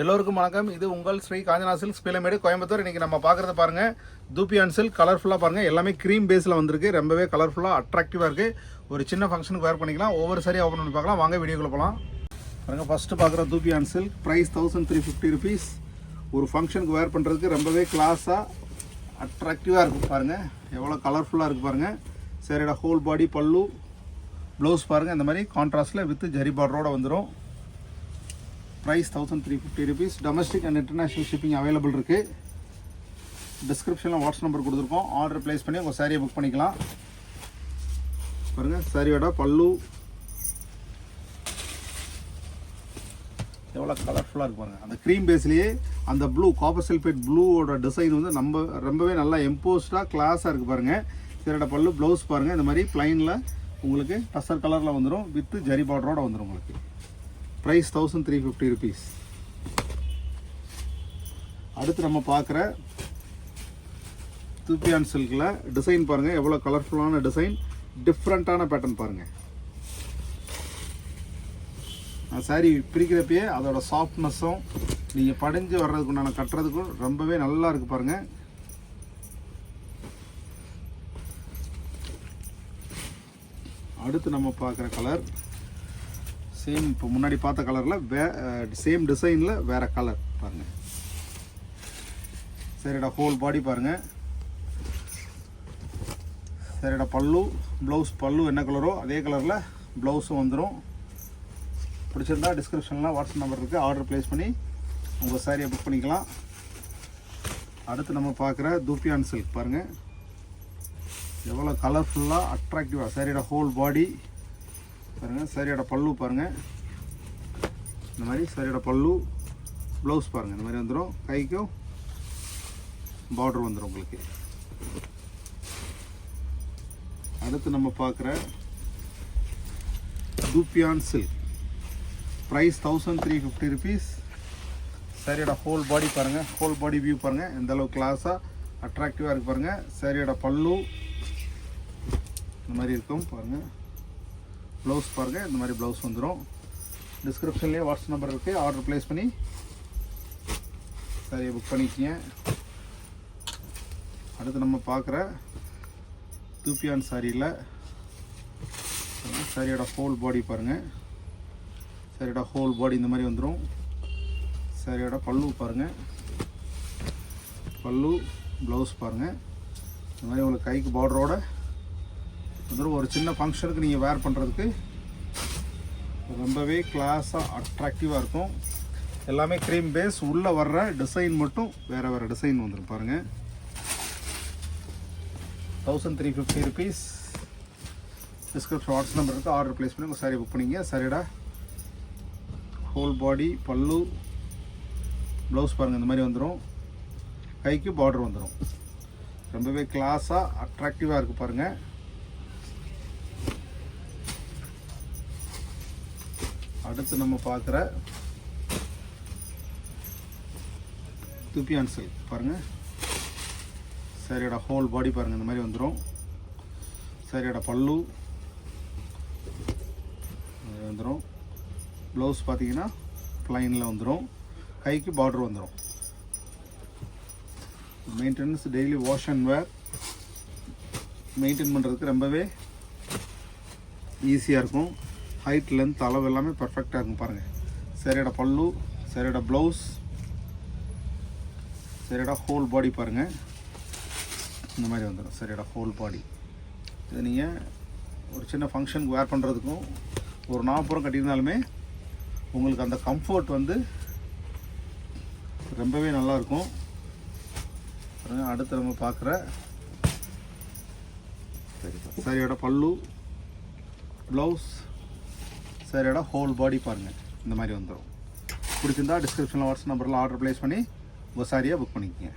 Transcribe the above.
எல்லோருக்கும் வணக்கம். இது உங்கள் ஸ்ரீ காஞ்சனா சில்க்ஸ் பீலமேடு கோயம்புத்தூர். இன்றைக்கி நம்ம பார்க்குறது பாருங்கள், தூபியான் சில்க் கலர்ஃபுல்லாக பாருங்கள். எல்லாமே க்ரீம் பேஸில் வந்திருக்கு. ரொம்பவே கலர்ஃபுல்லாக அட்ராக்டிவாக இருக்குது. ஒரு சின்ன ஃபங்க்ஷனுக்கு வேர் பண்ணிக்கலாம். ஒவ்வொரு சாரியாக ஓப்பன் பண்ணி பார்க்கலாம். வாங்க வீடியோக்குள்ளே போகலாம். பாருங்கள், ஃபஸ்ட்டு பார்க்குற தூபியான் சில்க் ப்ரைஸ் 1350 rupees. ஒரு ஃபங்க்ஷனுக்கு வேர் பண்ணுறதுக்கு ரொம்பவே கிளாஸாக அட்ராக்டிவாக இருக்கும். பாருங்கள் எவ்வளோ கலர்ஃபுல்லாக இருக்குது பாருங்கள். சாரியோட ஹோல் பாடி பல்லு ப்ளவுஸ் பாருங்கள் இந்த மாதிரி கான்ட்ராஸ்ட்டில் வித் ஜரி பார்டரோடு வந்துடும். Price 1350 rupees. Domestic and international shipping available இருக்குது. டிஸ்கிரிப்ஷனில் வாட்ஸ்அப் நம்பர் கொடுத்துருக்கோம். ஆர்டர் ப்ளேஸ் பண்ணி உங்கள் சாரியை புக் பண்ணிக்கலாம். பாருங்கள் சாரியோட பல்லு எவ்வளோ கலர்ஃபுல்லாக இருக்குது பாருங்கள். அந்த க்ரீம் பேஸ்லேயே அந்த ப்ளூ காப்பர் சல்ஃபேட் ப்ளூவோட டிசைன் வந்து ரொம்பவே நல்லா எம்போஸ்டாக கிளாஸாக இருக்குது பாருங்கள். சாரியோட பல்லு ப்ளவுஸ் பாருங்கள் இந்த மாதிரி ப்ளைனில் உங்களுக்கு டஸ்டர் கலரில் வந்துடும் வித் ஜரி பார்டரோடு வந்துடும் உங்களுக்கு. Price 1350 rupees. அடுத்து நம்ம பார்க்குற தூபியான் சில்கில் டிசைன் பாருங்கள் எவ்வளோ கலர்ஃபுல்லான டிசைன், டிஃப்ரெண்ட்டான பேட்டர்ன் பாருங்கள். சாரி பிரிக்கிறப்பயே அதோட சாஃப்ட்னஸும் நீங்கள் படிஞ்சு வர்றதுக்கு உண்டான கட்டுறதுக்கும் ரொம்பவே நல்லா இருக்குது பாருங்கள். அடுத்து நம்ம பார்க்குற கலர் சேம், இப்போ முன்னாடி பார்த்த கலரில் சேம் டிசைனில் வேறு கலர் பாருங்கள். சரிடா ஹோல் பாடி பாருங்கள். சரிடா பல்லு ப்ளவுஸ், பல்லு என்ன கலரோ அதே கலரில் ப்ளவுஸும் வந்துடும். பிடிச்சிருந்தா டிஸ்கிரிப்ஷனில் வாட்ஸ்அப் நம்பர் இருக்குது. ஆர்டர் ப்ளேஸ் பண்ணி உங்கள் சாரியை புக் பண்ணிக்கலாம். அடுத்து நம்ம பார்க்குற தூபியான் சில்க் பாருங்கள் எவ்வளோ கலர்ஃபுல்லாக அட்ராக்டிவாக. சாரியோட ஹோல் பாடி பாருங்கள். சாரியோட பல்லு பாருங்கள் இந்த மாதிரி. சாரியோட பல்லு ப்ளவுஸ் பாருங்கள் இந்த மாதிரி வந்துடும். கைக்கும் பார்டர் வந்துடும் உங்களுக்கு. அடுத்து நம்ம பார்க்குற தூபியான் சில்க் ப்ரைஸ் 1350 rupees. சாரியோட ஹோல் பாடி பாருங்கள். ஹோல் பாடி வியூ பாருங்கள் எந்த அளவுக்கு கிளாஸாக அட்ராக்டிவாக இருக்குது பாருங்கள். சாரியோட பல்லு இந்த மாதிரி இருக்கும் பாருங்கள். ப்ளவுஸ் பாருங்கள் இந்த மாதிரி ப்ளவுஸ் வந்துடும். டிஸ்கிரிப்ஷன்லேயே வாட்ஸ்அப் நம்பர் இருக்குது. ஆர்டர் ப்ளேஸ் பண்ணி சாரியை புக் பண்ணிக்கிங்க. அடுத்து நம்ம பார்க்குற தூபியான் சாரியில் சாரியோட ஹோல் பாடி பாருங்கள். சாரியோட ஹோல் பாடி இந்த மாதிரி வந்துடும். சாரியோட பல்லு பாருங்கள். பல்லு ப்ளவுஸ் பாருங்கள் இந்த மாதிரி உங்களுக்கு கைக்கு பார்டரோட வந்துடும். ஒரு சின்ன ஃபங்க்ஷனுக்கு நீங்கள் வேர் பண்ணுறதுக்கு ரொம்பவே கிளாஸாக அட்ராக்டிவாக இருக்கும். எல்லாமே க்ரீம் பேஸ். உள்ளே வர்ற டிசைன் மட்டும் வேறு வேறு டிசைன் வந்துடும் பாருங்கள். 1350 rupees. டிஸ்கிரிப்ஷன் வாட்ஸ்அப் நம்பர் இருக்குது. ஆர்டர் ப்ளேஸ் பண்ணி உங்கள் சாரி புக் பண்ணிங்க. சாரியோட ஹோல் பாடி பல்லு ப்ளவுஸ் பாருங்கள் இந்த மாதிரி வந்துடும். கைக்கு பார்டர் வந்துடும். ரொம்பவே கிளாஸாக அட்ராக்டிவாக இருக்குது பாருங்கள். அடுத்து நம்ம பார்க்குற தூபியான் சில்க் பாருங்கள். சாரியோட ஹோல் பாடி பாருங்கள் இந்த மாதிரி வந்துடும். சாரியோட பல்லு வந்துடும். ப்ளவுஸ் பார்த்தீங்கன்னா ப்ளைனில் வந்துடும். கைக்கு பார்டர் வந்துடும். Maintenance daily wash and wear maintain பண்ணுறதுக்கு ரொம்பவே ஈஸியாக இருக்கும். ஹைட் லென்த் அளவு எல்லாமே பர்ஃபெக்டாக இருக்கும் பாருங்கள். சாரியோட பல்லு, சாரியோட ப்ளவுஸ், சாரியோட ஹோல் பாடி பாருங்கள் இந்த மாதிரி வந்துடும். சாரியோட ஹோல் பாடி இது நீங்கள் ஒரு சின்ன ஃபங்க்ஷனுக்கு வேர் பண்ணுறதுக்கும் ஒரு நாப்புறம் கட்டியிருந்தாலுமே உங்களுக்கு அந்த கம்ஃபர்ட் வந்து ரொம்பவே நல்லாயிருக்கும். அடுத்து நம்ம பார்க்குற சாரியோட பல்லு ப்ளவுஸ், சாரியோட ஹோல் பாடி பாருங்கள் இந்த மாதிரி வந்துடும். பிடிச்சிருந்தா டிஸ்கிரிப்ஷனில் வாட்ஸ்அப் நம்பரில் ஆர்டர் ப்ளேஸ் பண்ணி உங்கள் சாரியை புக் பண்ணிக்கோங்க.